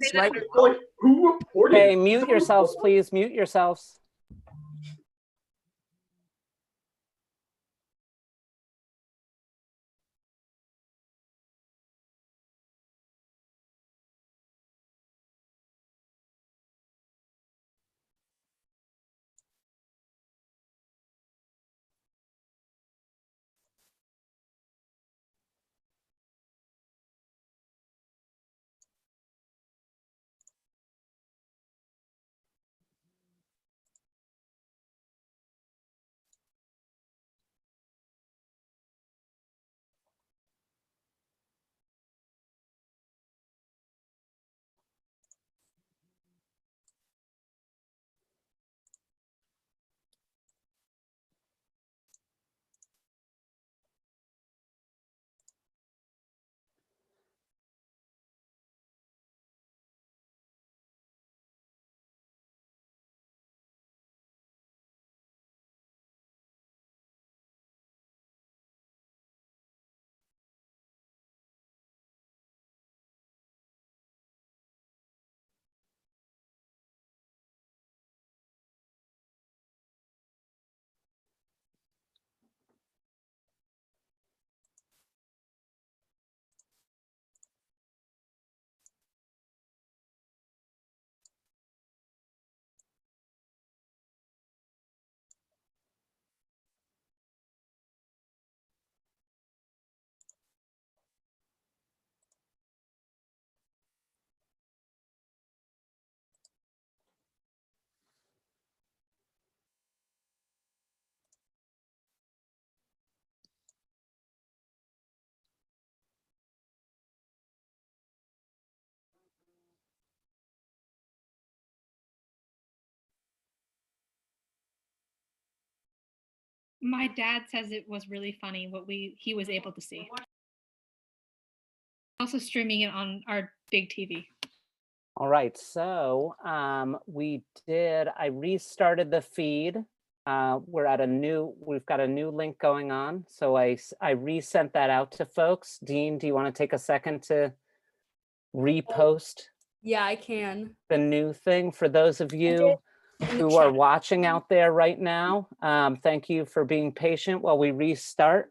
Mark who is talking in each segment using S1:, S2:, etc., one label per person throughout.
S1: It's right.
S2: Like, who reported?
S1: Hey, mute yourselves, please. Mute yourselves.
S3: My dad says it was really funny what he was able to see. Also streaming it on our big TV.
S1: All right, so I restarted the feed. We've got a new link going on. So I resent that out to folks. Dean, do you want to take a second to repost?
S4: Yeah, I can.
S1: The new thing for those of you who are watching out there right now. Thank you for being patient while we restart.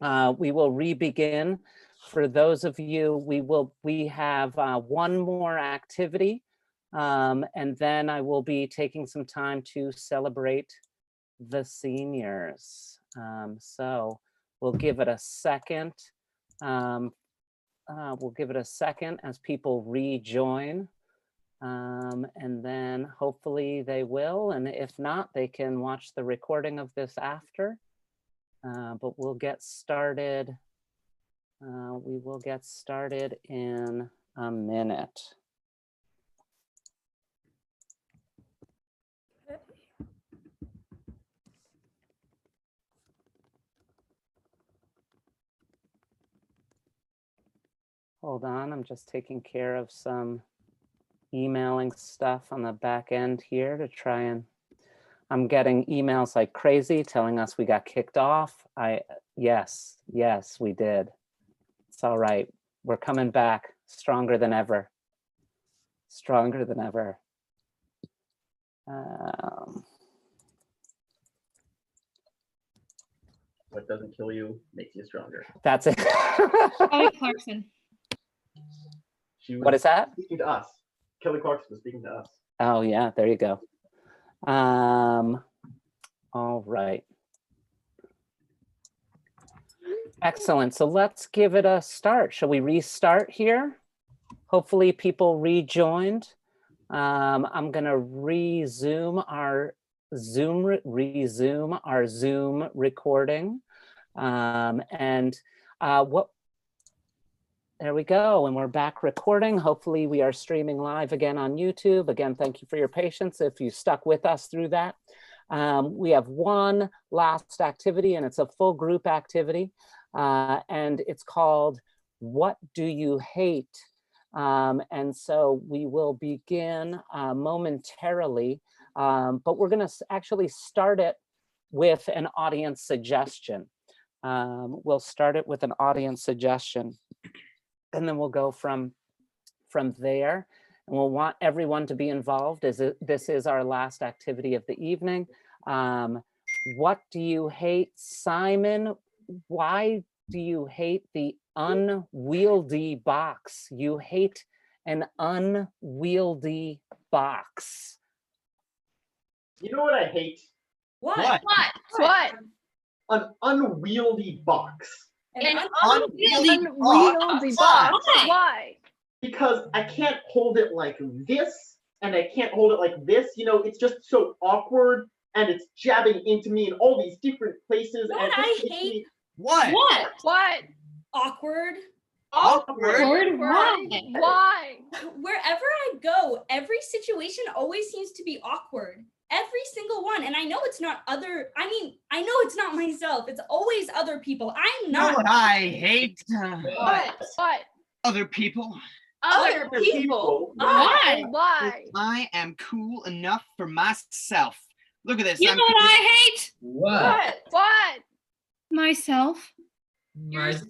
S1: We will re-begin. For those of you, we have one more activity, and then I will be taking some time to celebrate the seniors. So we'll give it a second. We'll give it a second as people rejoin. And then hopefully they will, and if not, they can watch the recording of this after. But we'll get started. We will get started in a minute. Hold on, I'm just taking care of some emailing stuff on the back end here to try and, I'm getting emails like crazy telling us we got kicked off. Yes, we did. It's all right. We're coming back stronger than ever. Stronger than ever.
S2: What doesn't kill you makes you stronger.
S1: That's it.
S3: Kelly Clarkson.
S1: What is that?
S2: Speaking to us. Kelly Clarkson was speaking to us.
S1: Oh yeah, there you go. All right. Excellent. So let's give it a start. Shall we restart here? Hopefully people rejoined. I'm gonna resume our Zoom recording. There we go, and we're back recording. Hopefully we are streaming live again on YouTube. Again, thank you for your patience if you stuck with us through that. We have one last activity, and it's a full group activity, and it's called What Do You Hate? And so we will begin momentarily, but we're gonna actually start it with an audience suggestion. We'll start it with an audience suggestion. And then we'll go from there. and we'll want everyone to be involved as this is our last activity of the evening. What do you hate, Simon? Why do you hate the unwieldy box? You hate an unwieldy box.
S2: You know what I hate?
S4: What?
S5: What?
S2: An unwieldy box.
S4: An
S5: Unwieldy box. Why?
S2: Because I can't hold it like this, and I can't hold it like this. You know, it's just so awkward, and it's jabbing into me in all these different places.
S4: What
S2: and it
S4: I
S2: just makes
S4: hate-
S2: me
S4: What?
S5: What?
S4: Awkward.
S3: Awkward? Why?
S5: Why?
S4: Wherever I go, every situation always seems to be awkward. Every single one. And I know it's not I know it's not myself. It's always other people. I'm
S6: You know
S4: not.
S6: what I hate?
S5: What?
S6: Other people.
S5: Other people.
S3: Why?
S5: Why?
S6: I am cool enough for myself. Look at this.
S3: You
S6: I'm
S3: know what
S6: cool-
S3: I hate?
S7: What?
S5: What?
S3: Myself.
S4: Myself.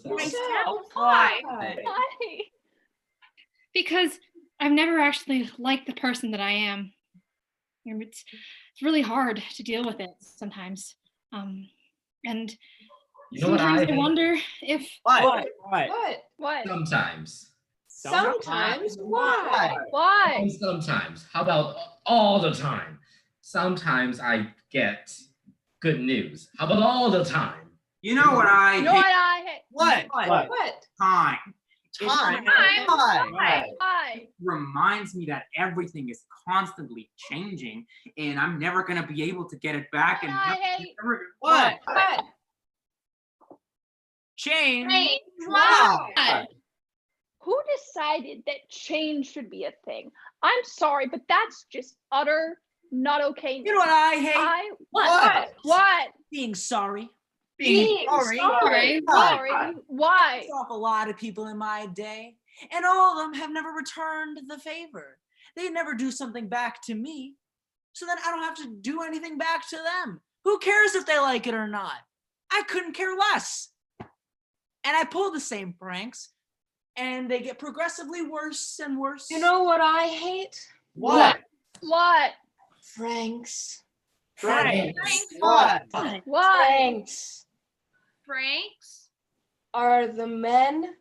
S7: Why?
S5: Why?
S3: Because I've never actually liked the person that I am. And it's really hard to deal with it sometimes. And
S7: You know what I
S3: sometimes I
S7: hate?
S3: wonder if
S6: What?
S5: What?
S7: Sometimes.
S6: Sometimes.
S7: Why?
S5: Why?
S7: Sometimes. How about all the time? Sometimes I get good news. How about all the time?
S8: You know what I
S5: You know what
S8: hate?
S5: I hate?
S6: What?
S8: Time.
S6: Time.
S8: Why?
S5: Why?
S8: Reminds me that everything is constantly changing, and I'm never gonna be able to get it back. And
S5: I hate-
S6: What?
S8: Change.
S6: Why?
S5: Who decided that change should be a thing? I'm sorry, but that's just utter not okay.
S9: You know what I hate?
S6: What?
S5: What?
S9: Being sorry.
S6: Being sorry.
S3: sorry.
S5: Sorry. Why?
S9: Pissed off a lot of people in my day, and all of them have never returned the favor. They never do something back to me, so then I don't have to do anything back to them. Who cares if they like it or not? I couldn't care less. And I pull the same pranks, and they get progressively worse and worse.
S10: You know what I hate?
S6: What?
S5: What?
S10: Franks.
S6: What?
S5: What?
S10: Franks
S3: Franks.
S10: are the men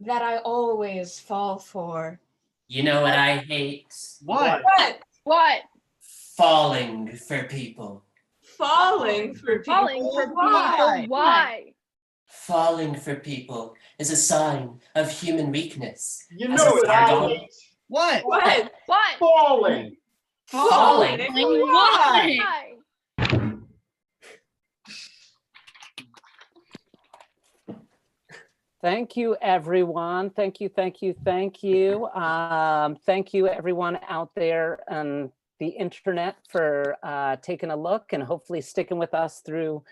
S10: that I always fall for.
S11: You know what I hate?
S6: What?
S5: What?
S11: Falling for people.
S10: Falling for people.
S5: Falling for
S6: Why?
S5: people. Why?
S11: Falling for people is a sign of human weakness.
S2: You
S11: As
S2: know
S11: a
S2: what I
S11: dog.
S2: hate?
S6: What?
S10: What?
S5: What?
S2: Falling.
S11: Falling.
S3: Why?
S5: Why?
S1: Thank you, everyone. Thank you, thank you, thank you. Thank you, everyone out there on the internet for taking a look and hopefully sticking with us through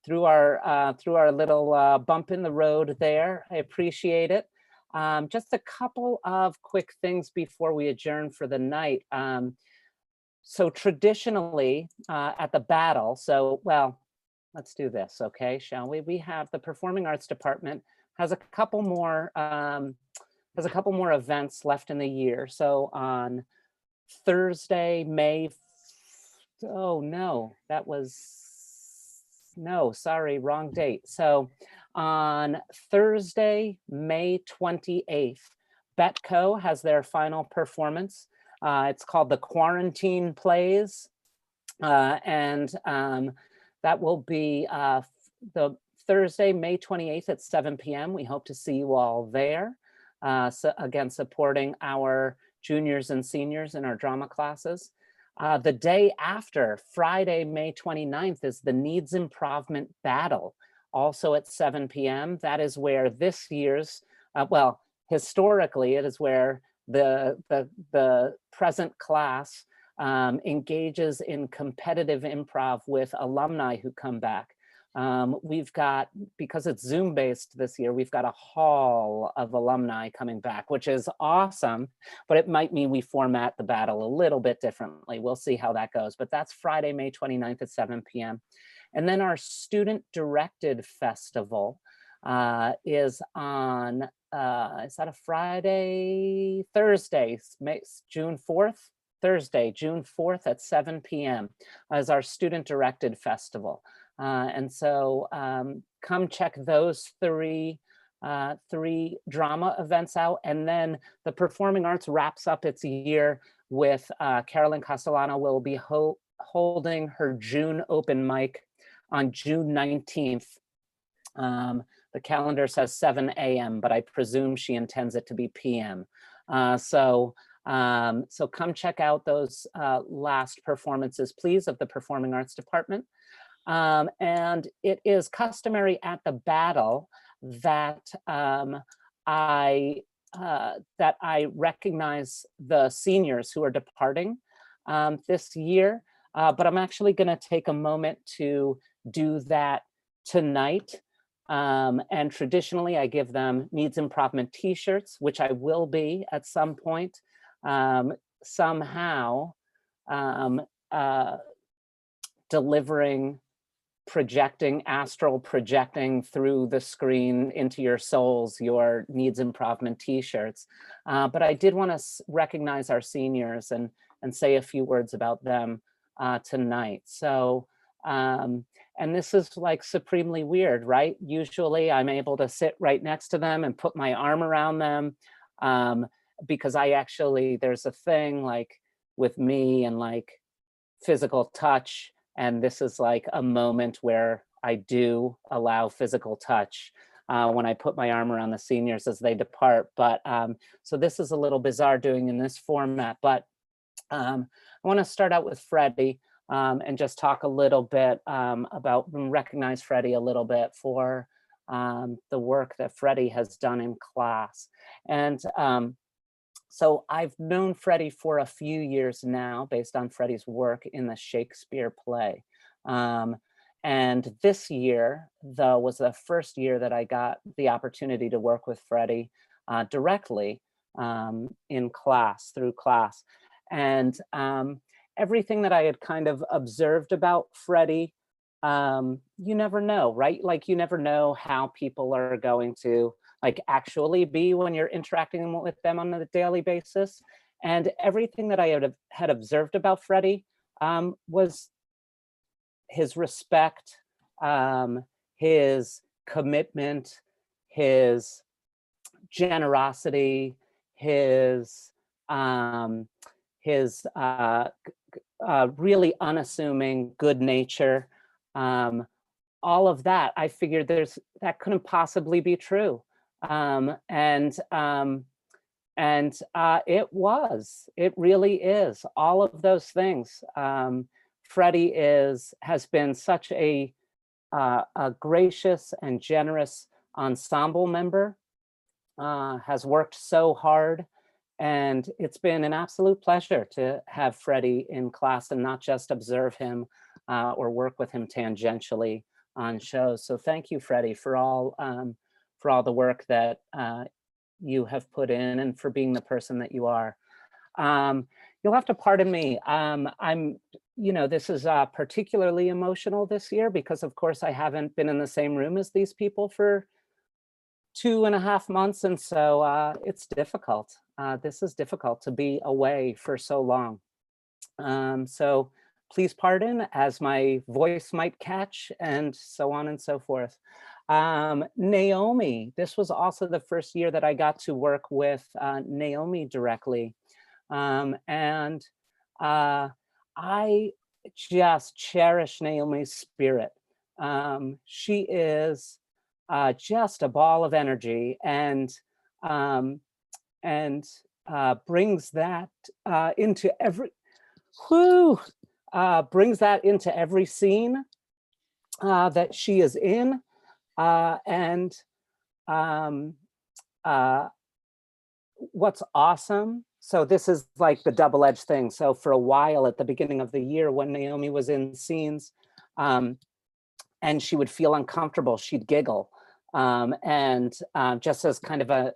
S1: our little bump in the road there. I appreciate it. Just a couple of quick things before we adjourn for the night. So traditionally at the battle, let's do this, okay, shall we? We have the Performing Arts Department has a couple more events left in the year. So on Thursday, sorry, wrong date. So on Thursday, May 28th, Betco has their final performance. It's called the Quarantine Plays. And that will be the Thursday, May 28th at 7 p.m. We hope to see you all there. So again, supporting our juniors and seniors in our drama classes. The day after, Friday, May 29th, is the Needs Improvement Battle, also at 7 p.m. That is where this year's, historically, it is where the present class engages in competitive improv with alumni who come back. We've got, because it's Zoom based this year, we've got a haul of alumni coming back, which is awesome, but it might mean we format the battle a little bit differently. We'll see how that goes, but that's Friday, May 29th at 7 p.m. And then our student directed festival is on is that a Friday? Thursday, June 4th? Thursday, June 4th at 7 p.m. is our student-directed festival. And so come check those three drama events out. And then the Performing Arts wraps up its year with Carolyn Castellano will be holding her June open mic on June 19th. The calendar says 7 a.m., but I presume she intends it to be p.m. So come check out those last performances, please, of the Performing Arts Department. And it is customary at the Battle that I recognize the seniors who are departing this year, but I'm actually going to take a moment to do that tonight. And traditionally, I give them Needs Improvement t-shirts, which I will be at some point, somehow delivering, astral projecting through the screen into your souls, your Needs Improvement t-shirts. But I did want to recognize our seniors and say a few words about them tonight. So, and this is like supremely weird, right? Usually I'm able to sit right next to them and put my arm around them because there's a thing like with me and like physical touch. And this is like a moment where I do allow physical touch when I put my arm around the seniors as they depart. But so this is a little bizarre doing in this format, but I want to start out with Freddie and just talk a little bit about recognize Freddie a little bit for the work that Freddie has done in class. And so I've known Freddie for a few years now based on Freddie's work in the Shakespeare play. And this year, though, was the first year that I got the opportunity to work with Freddie directly in class, through class. And everything that I had kind of observed about Freddie, you never know, right? Like you never know how people are going to like actually be when you're interacting with them on a daily basis. And everything that I had observed about Freddie was his respect, his commitment, his generosity, his really unassuming good nature, all of that. I figured that couldn't possibly be true. It really is all of those things. Freddie has been such a gracious and generous ensemble member, has worked so hard, and it's been an absolute pleasure to have Freddie in class and not just observe him or work with him tangentially on shows. So thank you, Freddie, for all the work that you have put in and for being the person that you are. You'll have to pardon me. This is particularly emotional this year because of course I haven't been in the same room as these people for 2.5 months. And so it's difficult. This is difficult to be away for so long. So please pardon as my voice might catch and so on and so forth. Naomi, this was also the first year that I got to work with Naomi directly. And I just cherish Naomi's spirit. She is just a ball of energy and brings that into every scene that she is in. What's awesome, so this is like the double-edged thing. So for a while at the beginning of the year when Naomi was in scenes and she would feel uncomfortable, she'd giggle. Just as kind of a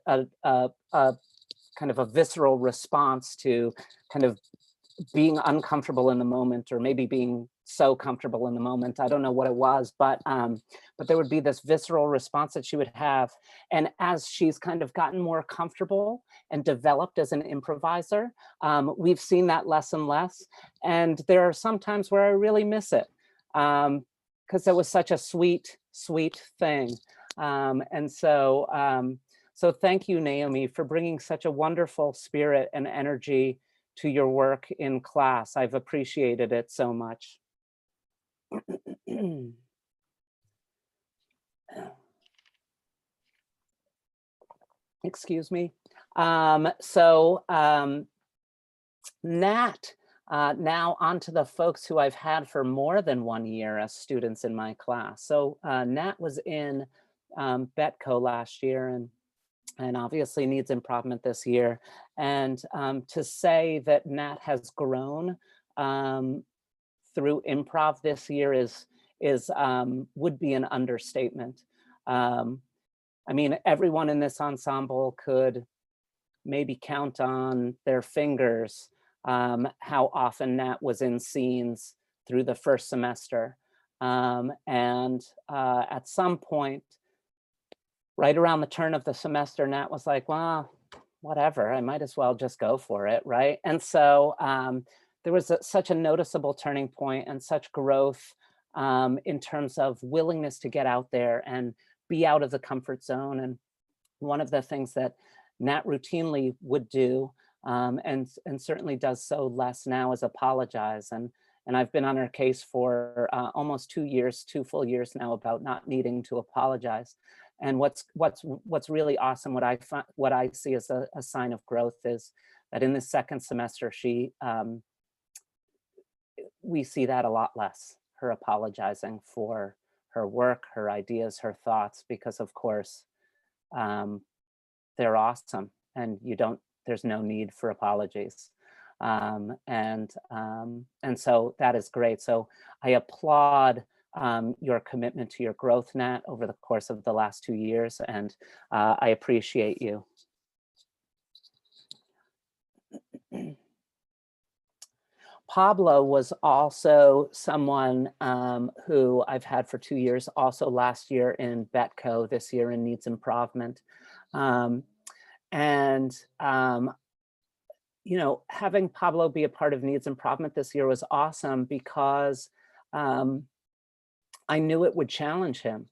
S1: visceral response to kind of being uncomfortable in the moment or maybe being so comfortable in the moment. I don't know what it was, but there would be this visceral response that she would have. And as she's kind of gotten more comfortable and developed as an improviser, we've seen that less and less. And there are some times where I really miss it, because it was such a sweet, sweet thing. And so, so thank you, Naomi, for bringing such a wonderful spirit and energy to your work in class. I've appreciated it so much. Excuse me. Nat, now on to the folks who I've had for more than 1 year as students in my class. So Nat was in Betco last year and obviously needs improvement this year. And to say that Nat has grown through improv this year would be an understatement. I mean, everyone in this ensemble could maybe count on their fingers how often Nat was in scenes through the first semester. And at some point, right around the turn of the semester, Nat was like, well, whatever, I might as well just go for it, right? And so there was such a noticeable turning point and such growth in terms of willingness to get out there and be out of the comfort zone. And one of the things that Nat routinely would do, and certainly does so less now, is apologize. And I've been on her case for almost 2 years, 2 full years now, about not needing to apologize. And what's really awesome, what I see as a sign of growth, is that in the second semester, we see that a lot less, her apologizing for her work, her ideas, her thoughts, because of course, they're awesome and there's no need for apologies. And so that is great. So I applaud your commitment to your growth, Nat, over the course of the last 2 years, and I appreciate you. Pablo was also someone who I've had for 2 years, also last year in Betco, this year in Needs Improvement. You know, having Pablo be a part of Needs Improvement this year was awesome because I knew it would challenge him.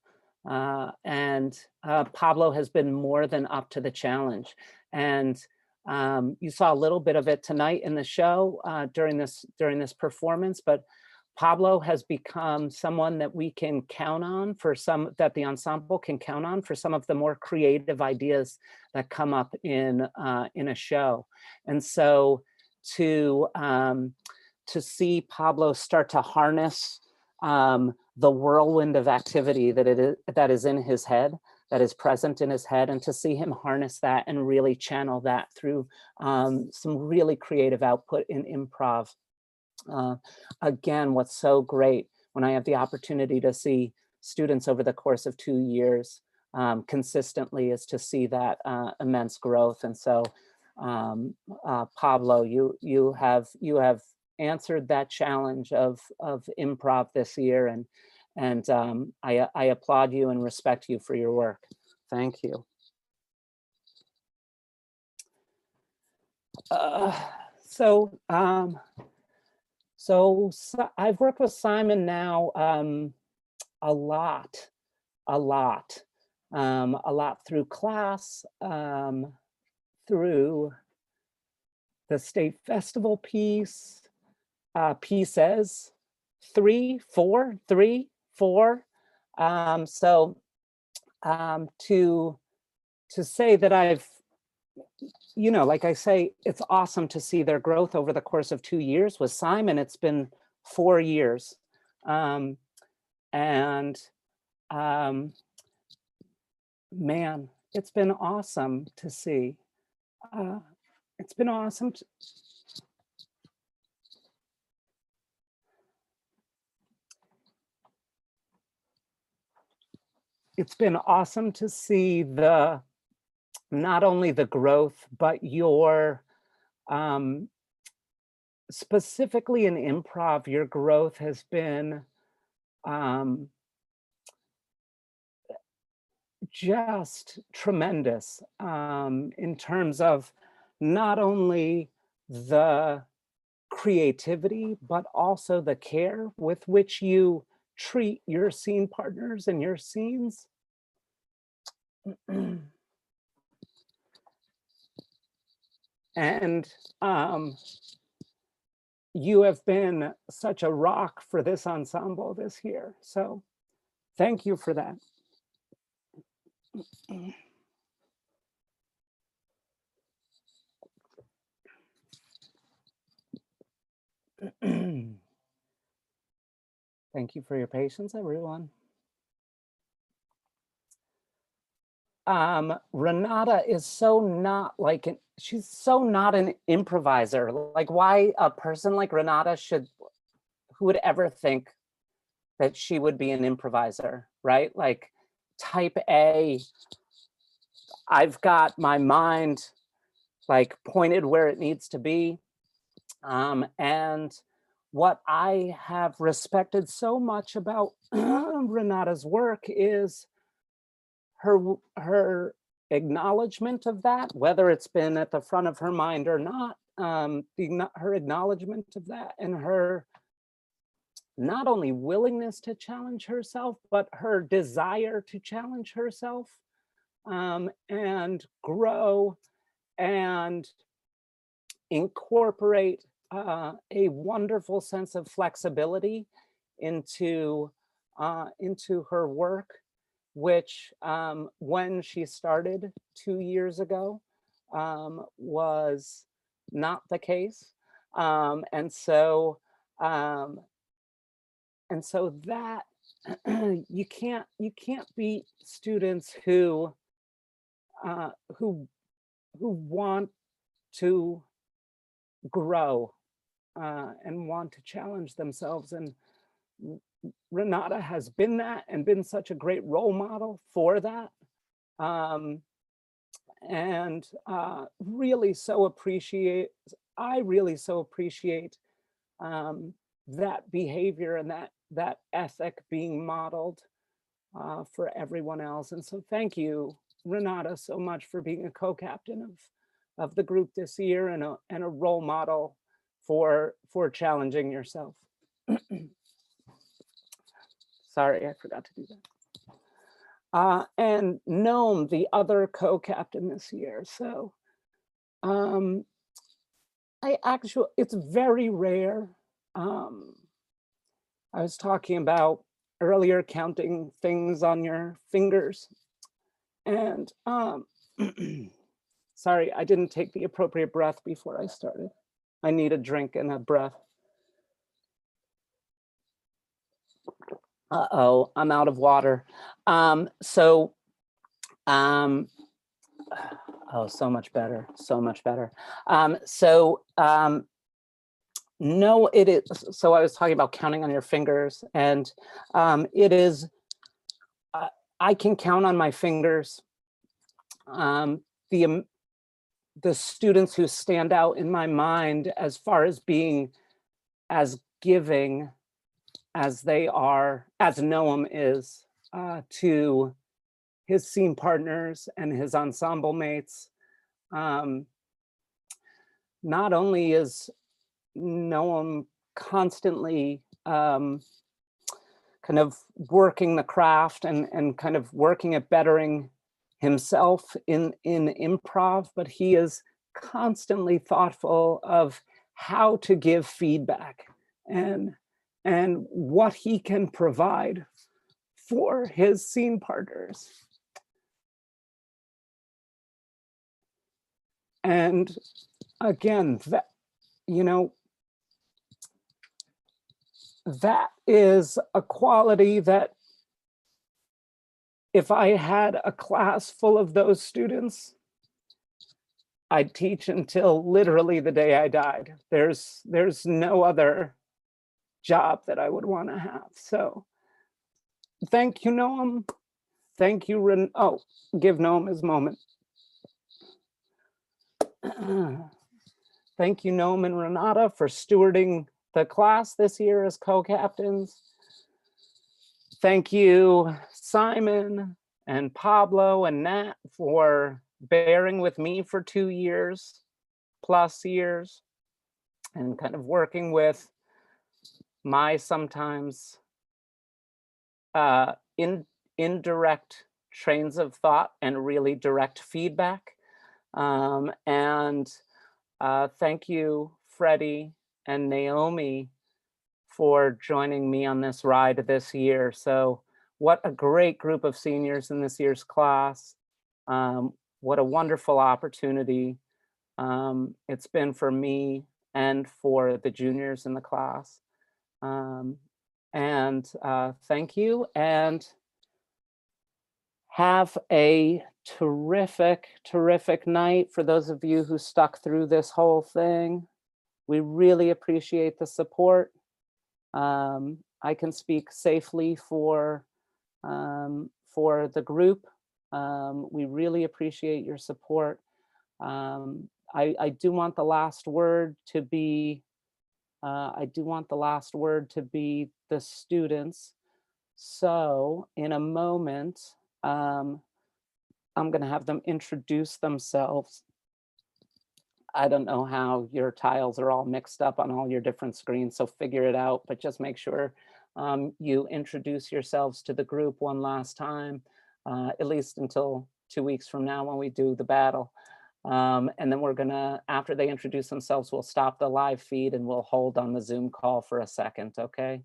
S1: Pablo has been more than up to the challenge. And you saw a little bit of it tonight in the show during this performance, but Pablo has become someone that we can count on that the ensemble can count on for some of the more creative ideas that come up in a show. And so to see Pablo start to harness the whirlwind of activity that is in his head, that is present in his head, and to see him harness that and really channel that through some really creative output in improv. Again, what's so great when I have the opportunity to see students over the course of 2 years consistently is to see that immense growth. And so Pablo, you have answered that challenge of improv this year, and I applaud you and respect you for your work. Thank you. So I've worked with Simon now a lot through class, through the state festival piece, pieces, 3, 4. To say that I've, you know, like I say, it's awesome to see their growth over the course of 2 years. With Simon, it's been 4 years. Man, it's been awesome to see. It's been awesome. It's been awesome to see not only the growth, but your specifically in improv, your growth has been just tremendous in terms of not only the creativity, but also the care with which you treat your scene partners and your scenes. And you have been such a rock for this ensemble this year. So thank you for that. Thank you for your patience, everyone. Renata is so not like she's so not an improviser. Like, why a person like Renata who would ever think that she would be an improviser, right? Like type A, I've got my mind like pointed where it needs to be. And what I have respected so much about Renata's work is her acknowledgement of that, whether it's been at the front of her mind or not, her acknowledgement of that, and her not only willingness to challenge herself, but her desire to challenge herself and grow and incorporate a wonderful sense of flexibility into her work, which when she started 2 years ago was not the case. And so that you can't beat students who want to grow and want to challenge themselves. And Renata has been that and been such a great role model for that. And really so appreciate, I really so appreciate that behavior and that ethic being modeled for everyone else. And so thank you, Renata, so much for being a co-captain of the group this year and a role model for challenging yourself. Sorry, I forgot to do that. And Noam, the other co-captain this year. So it's very rare. I was talking about earlier counting things on your fingers. And sorry, I didn't take the appropriate breath before I started. I need a drink and a breath. Uh-oh, I'm out of water. Oh, so much better, so much better. No, it is, so I was talking about counting on your fingers, and it is, I can count on my fingers the students who stand out in my mind as far as being as giving as they are, as Noam is, to his scene partners and his ensemble mates. Not only is Noam constantly kind of working the craft and kind of working at bettering himself in improv, but he is constantly thoughtful of how to give feedback and what he can provide for his scene partners. And again, that, you know, that is a quality that if I had a class full of those students, I'd teach until literally the day I died. There's no other job that I would want to have. So thank you, Noam. Thank you, give Noam his moment. Thank you, Noam and Renata, for stewarding the class this year as co-captains. Thank you, Simon and Pablo and Nat, for bearing with me for 2 years plus years and kind of working with my sometimes indirect trains of thought and really direct feedback. Thank you, Freddie and Naomi, for joining me on this ride this year. So what a great group of seniors in this year's class. What a wonderful opportunity it's been for me and for the juniors in the class. Thank you, and have a terrific, terrific night for those of you who stuck through this whole thing. We really appreciate the support. I can speak safely for the group. We really appreciate your support. I do want the last word to be the students. So in a moment, I'm going to have them introduce themselves. I don't know how your tiles are all mixed up on all your different screens, so figure it out, but just make sure you introduce yourselves to the group one last time, at least until 2 weeks from now when we do the battle. And then we're gonna, after they introduce themselves, we'll stop the live feed and we'll hold on the Zoom call for a second, okay?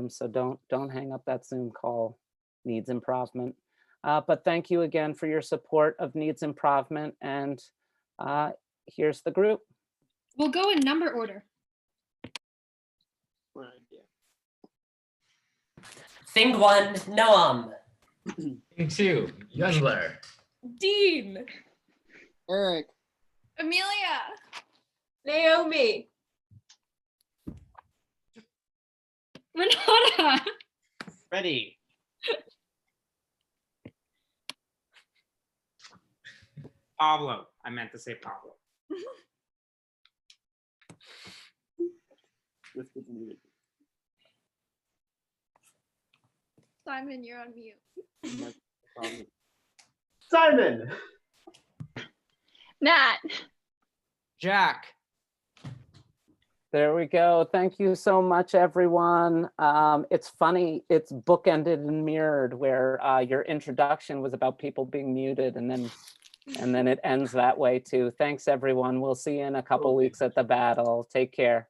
S1: So don't hang up that Zoom call. Needs Improvement. But thank you again for your support of Needs Improvement, and here's the group.
S3: We'll go in number order.
S11: Thing 1, Noam.
S7: Thing 2, Yundler.
S4: Dean.
S10: Eric.
S4: Amelia.
S10: Naomi.
S3: Renata.
S6: Ready. Pablo. I meant to say Pablo.
S5: Simon, you're on mute.
S2: Simon.
S5: Nat.
S8: Jack.
S1: There we go. Thank you so much, everyone. It's funny, it's bookended and mirrored, where your introduction was about people being muted, and then it ends that way too. Thanks, everyone. We'll see you in a couple weeks at the battle. Take care.